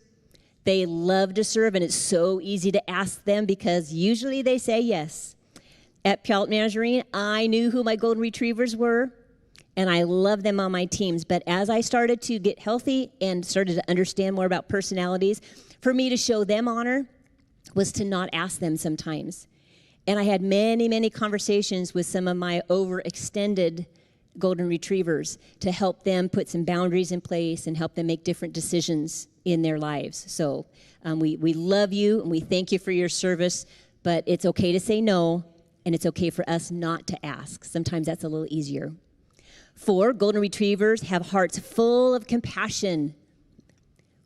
They love to serve, and it's so easy to ask them because usually they say yes. At Puyallup Nazarene, I knew who my golden retrievers were, and I loved them on my teams. But as I started to get healthy and started to understand more about personalities, for me to show them honor was to not ask them sometimes. And I had many, many conversations with some of my overextended golden retrievers to help them put some boundaries in place and help them make different decisions in their lives. So we love you, and we thank you for your service, but it's okay to say no. And it's okay for us not to ask. Sometimes that's a little easier. 4, golden retrievers have hearts full of compassion.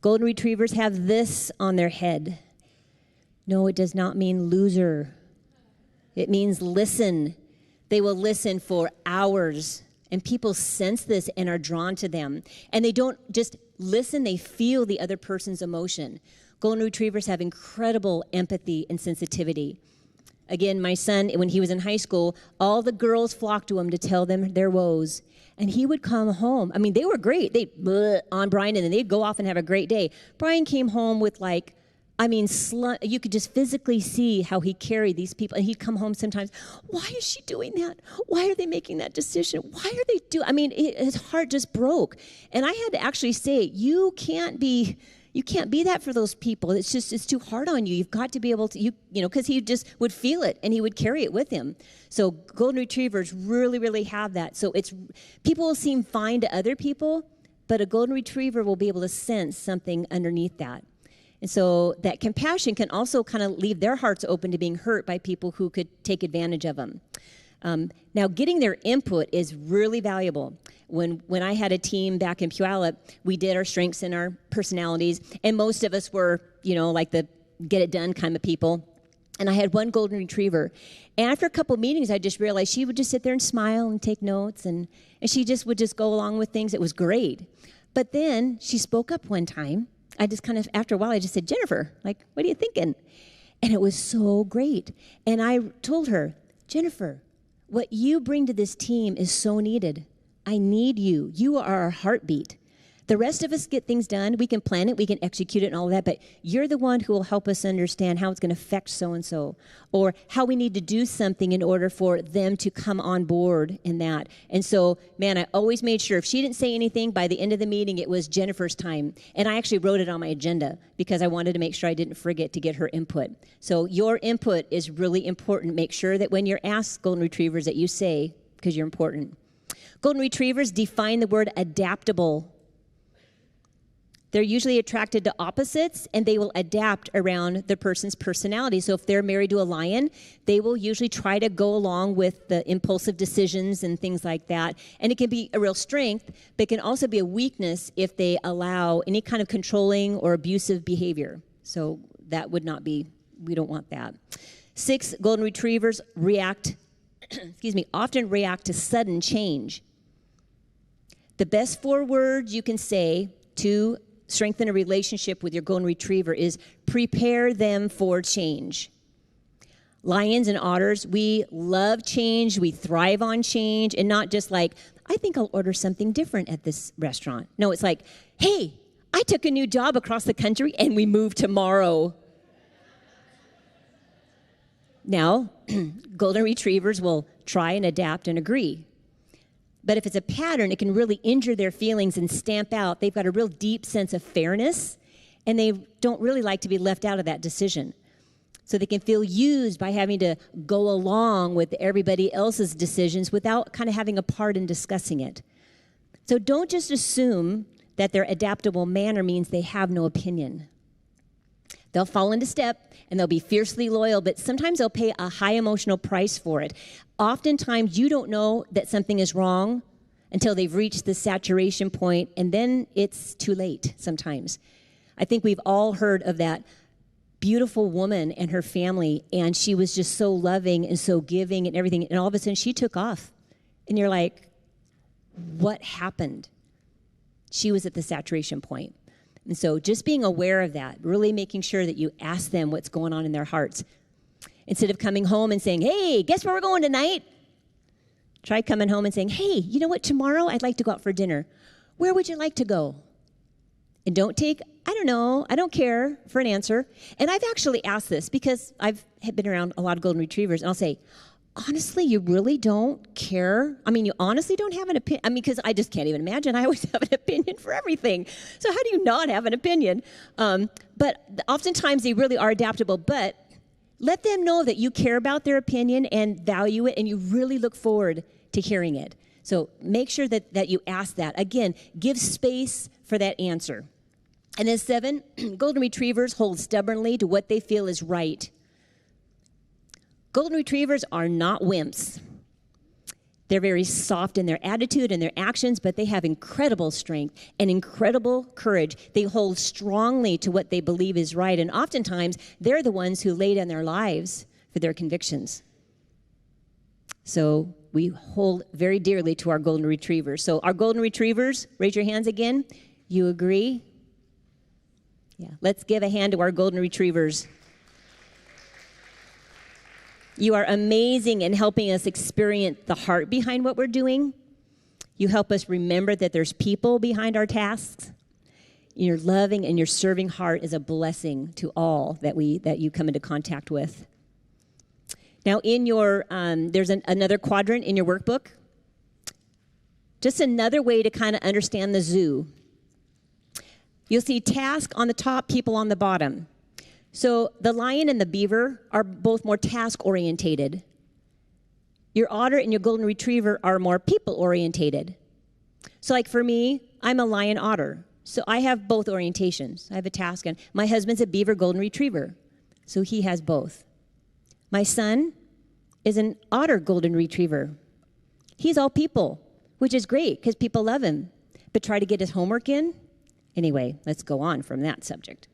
Golden retrievers have this on their head. No, it does not mean loser. It means listen. They will listen for hours. And people sense this and are drawn to them. And they don't just listen, they feel the other person's emotion. Golden retrievers have incredible empathy and sensitivity. Again, my son, when he was in high school, all the girls flocked to him to tell them their woes. And he would come home. I mean, they were great. They'd on Brian, and then they'd go off and have a great day. Brian came home with you could just physically see how he carried these people. And he'd come home sometimes, why is she doing that? Why are they making that decision? Why are they his heart just broke. And I had to actually say, you can't be that for those people. It's too hard on you. You've got to be able to, because he just would feel it and he would carry it with him. So golden retrievers really, really have that. So people will seem fine to other people, but a golden retriever will be able to sense something underneath that. And so that compassion can also kind of leave their hearts open to being hurt by people who could take advantage of them. Now, getting their input is really valuable. When I had a team back in Puyallup, we did our strengths and our personalities, and most of us were, like the get-it-done kind of people. And I had one golden retriever. And after a couple meetings, I just realized she would just sit there and smile and take notes, and she just would just go along with things. It was great. But then she spoke up one time. I just kind of, after a while, I just said, Jennifer, what are you thinking? And it was so great. And I told her, Jennifer, what you bring to this team is so needed. I need you. You are our heartbeat. The rest of us get things done. We can plan it. We can execute it and all of that. But you're the one who will help us understand how it's going to affect so-and-so or how we need to do something in order for them to come on board in that. And so, man, I always made sure if she didn't say anything, by the end of the meeting, it was Jennifer's time. And I actually wrote it on my agenda because I wanted to make sure I didn't forget to get her input. So your input is really important. Make sure that when you're asked, golden retrievers, that you say, because you're important. Golden retrievers define the word adaptable. They're usually attracted to opposites, and they will adapt around the person's personality. So if they're married to a lion, they will usually try to go along with the impulsive decisions and things like that. And it can be a real strength, but it can also be a weakness if they allow any kind of controlling or abusive behavior. So that would not be, we don't want that. 6, golden retrievers often react to sudden change. The best 4 words you can say to strengthen a relationship with your golden retriever is prepare them for change. Lions and otters, we love change, we thrive on change, and not just like, I think I'll order something different at this restaurant. No, it's like, hey, I took a new job across the country and we move tomorrow. Now, golden retrievers will try and adapt and agree. But if it's a pattern, it can really injure their feelings and stamp out. They've got a real deep sense of fairness, and they don't really like to be left out of that decision. So they can feel used by having to go along with everybody else's decisions without kind of having a part in discussing it. So don't just assume that their adaptable manner means they have no opinion. They'll fall into step, and they'll be fiercely loyal, but sometimes they'll pay a high emotional price for it. Oftentimes, you don't know that something is wrong until they've reached the saturation point, and then it's too late sometimes. I think we've all heard of that beautiful woman and her family, and she was just so loving and so giving and everything, and all of a sudden she took off. And you're like, what happened? She was at the saturation point. And so just being aware of that, really making sure that you ask them what's going on in their hearts. Instead of coming home and saying, hey, guess where we're going tonight? Try coming home and saying, hey, you know what, tomorrow I'd like to go out for dinner. Where would you like to go? And don't take, I don't know, I don't care for an answer. And I've actually asked this because I've been around a lot of golden retrievers, and I'll say, honestly, you really don't care? I mean, you honestly don't have an opinion? I mean, because I just can't even imagine. I always have an opinion for everything. So how do you not have an opinion? But oftentimes they really are adaptable. But let them know that you care about their opinion and value it, and you really look forward to hearing it. So make sure that you ask that. Again, give space for that answer. And then 7, golden retrievers hold stubbornly to what they feel is right. Golden retrievers are not wimps. They're very soft in their attitude and their actions, but they have incredible strength and incredible courage. They hold strongly to what they believe is right, and oftentimes they're the ones who lay down their lives for their convictions. So we hold very dearly to our golden retrievers. So our golden retrievers, raise your hands again. You agree? Yeah. Let's give a hand to our golden retrievers. You are amazing in helping us experience the heart behind what we're doing. You help us remember that there's people behind our tasks. Your loving and your serving heart is a blessing to all that you come into contact with. Now, in your there's another quadrant in your workbook. Just another way to kind of understand the zoo. You'll see task on the top, people on the bottom. So the lion and the beaver are both more task-orientated. Your otter and your golden retriever are more people-orientated. So like for me, I'm a lion otter. So I have both orientations. I have a task, and my husband's a beaver golden retriever. So he has both. My son is an otter golden retriever. He's all people, which is great because people love him. But try to get his homework in? Anyway, let's go on from that subject.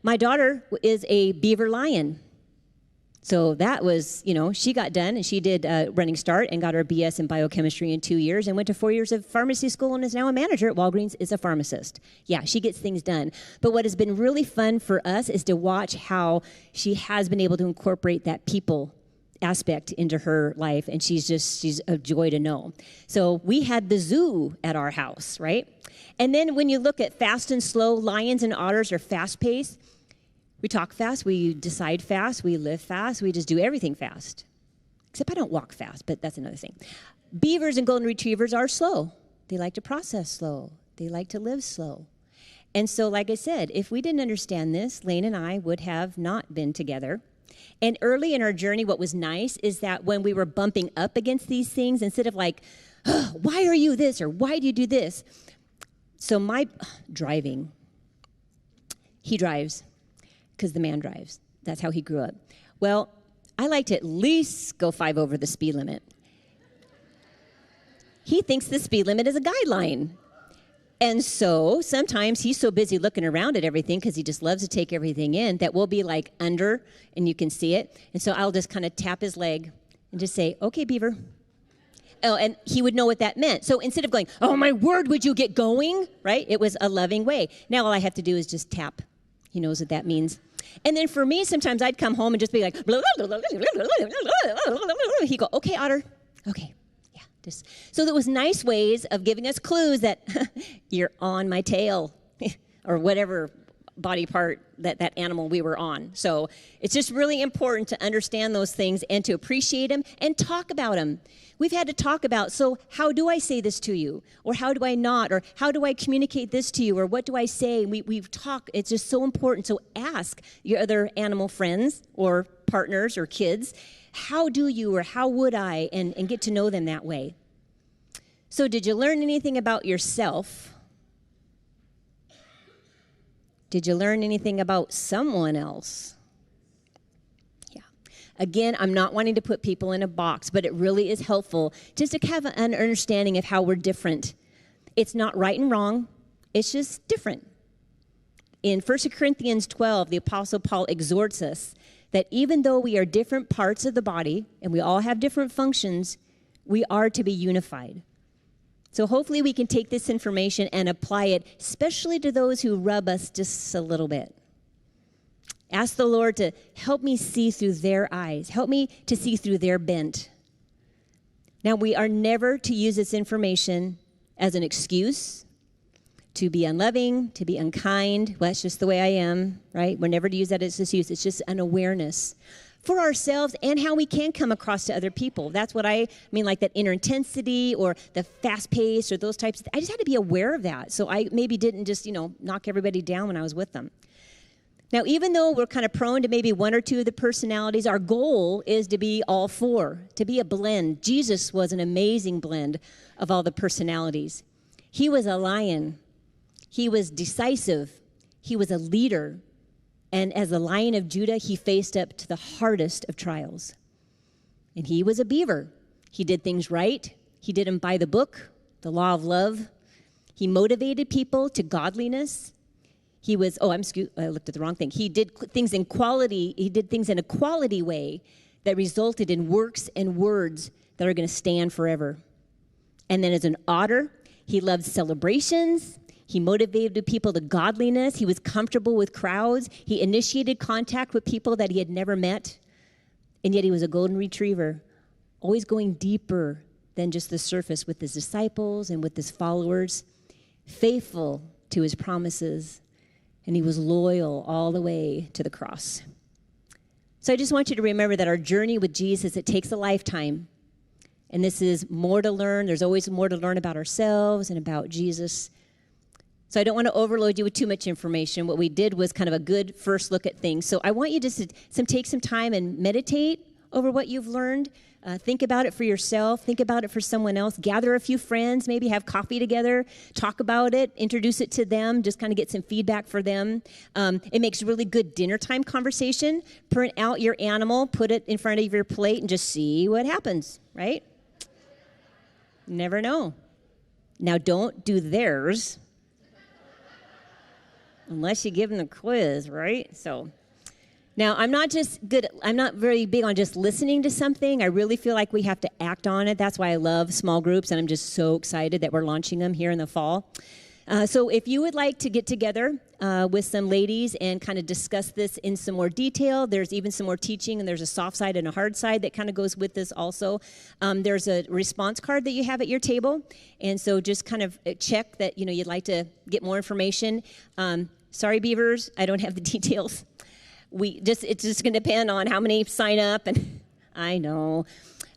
My daughter is a beaver lion. So that was, she got done, and she did Running Start and got her BS in biochemistry in 2 years and went to 4 years of pharmacy school and is now a manager at Walgreens, is a pharmacist. Yeah, she gets things done. But what has been really fun for us is to watch how she has been able to incorporate that people aspect into her life, and she's a joy to know. So we had the zoo at our house, right? And then when you look at fast and slow, lions and otters are fast-paced. We talk fast, we decide fast, we live fast, we just do everything fast. Except I don't walk fast, but that's another thing. Beavers and golden retrievers are slow. They like to process slow. They like to live slow. And so, like I said, if we didn't understand this, Lane and I would have not been together. And early in our journey, what was nice is that when we were bumping up against these things, instead of like, oh, why are you this, or why do you do this? So my driving, He drives because the man drives. That's how he grew up. Well, I like to at least go 5 over the speed limit. He thinks the speed limit is a guideline. And so sometimes he's so busy looking around at everything because he just loves to take everything in that we'll be like under and you can see it. And so I'll just kind of tap his leg and just say, okay, Beaver. Oh, and he would know what that meant. So instead of going, oh, my word, would you get going? Right? It was a loving way. Now all I have to do is just tap. He knows what that means. And then for me, sometimes I'd come home and just be like, he'd go, okay, Otter. Okay. So there was nice ways of giving us clues that you're on my tail or whatever body part that animal we were on. So it's just really important to understand those things and to appreciate them and talk about them. We've had to talk about, so how do I say this to you? Or how do I not? Or how do I communicate this to you? Or what do I say? We've talked. It's just so important. So ask your other animal friends or partners or kids, how do you or how would I, and get to know them that way. So did you learn anything about yourself? Did you learn anything about someone else? Yeah. Again, I'm not wanting to put people in a box, but it really is helpful just to have an understanding of how we're different. It's not right and wrong. It's just different. In 1 Corinthians 12, the Apostle Paul exhorts us that even though we are different parts of the body and we all have different functions, we are to be unified. So hopefully we can take this information and apply it, especially to those who rub us just a little bit. Ask the Lord to help me see through their eyes. Help me to see through their bent. Now, we are never to use this information as an excuse to be unloving, to be unkind. Well, that's just the way I am, right? We're never to use that as an excuse. It's just an awareness for ourselves and how we can come across to other people. That's what I mean, like that inner intensity or the fast pace or those types. I just had to be aware of that. So I maybe didn't just, knock everybody down when I was with them. Now, even though we're kind of prone to maybe one or two of the personalities, our goal is to be all four, to be a blend. Jesus was an amazing blend of all the personalities. He was a lion. He was decisive. He was a leader. And as the Lion of Judah, he faced up to the hardest of trials. And he was a beaver. He did things right. He did them by the book, the law of love. He motivated people to godliness. He was, I looked at the wrong thing. He did things in quality. He did things in a quality way that resulted in works and words that are going to stand forever. And then as an otter, he loved celebrations. He motivated people to godliness. He was comfortable with crowds. He initiated contact with people that he had never met. And yet he was a golden retriever, always going deeper than just the surface with his disciples and with his followers, faithful to his promises, and he was loyal all the way to the cross. So I just want you to remember that our journey with Jesus, it takes a lifetime. And this is more to learn. There's always more to learn about ourselves and about Jesus. So I don't want to overload you with too much information. What we did was kind of a good first look at things. So I want you just to take some time and meditate over what you've learned. Think about it for yourself. Think about it for someone else. Gather a few friends, maybe have coffee together, talk about it, introduce it to them, just kind of get some feedback for them. It makes really good dinner time conversation. Print out your animal, put it in front of your plate, and just see what happens, right? Never know. Now, don't do theirs unless you give them the quiz, right? So now I'm not very big on just listening to something. I really feel like we have to act on it. That's why I love small groups, and I'm just so excited that we're launching them here in the fall. So if you would like to get together with some ladies and kind of discuss this in some more detail, there's even some more teaching, and there's a soft side and a hard side that kind of goes with this also. There's a response card that you have at your table, and so just kind of check that you'd like to get more information. Sorry, Beavers, I don't have the details. It's just going to depend on how many sign up, and I know.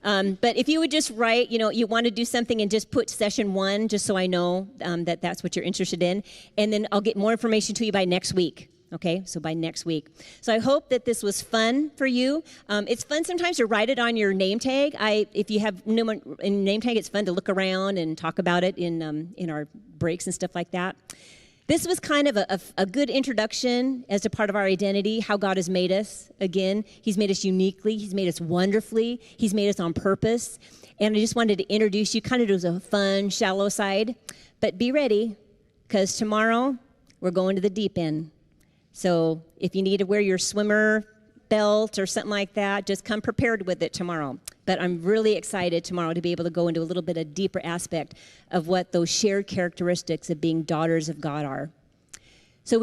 But if you would just write, you want to do something and just put session 1, just so I know that that's what you're interested in, and then I'll get more information to you by next week. Okay, so by next week. So I hope that this was fun for you. It's fun sometimes to write it on your name tag. If you have name tag, it's fun to look around and talk about it in our breaks and stuff like that. This was kind of a good introduction as a part of our identity, how God has made us. Again, he's made us uniquely. He's made us wonderfully. He's made us on purpose. And I just wanted to introduce you kind of to a fun, shallow side. But be ready, because tomorrow we're going to the deep end. So if you need to wear your swimmer belt or something like that, just come prepared with it tomorrow. But I'm really excited tomorrow to be able to go into a little bit of deeper aspect of what those shared characteristics of being daughters of God are.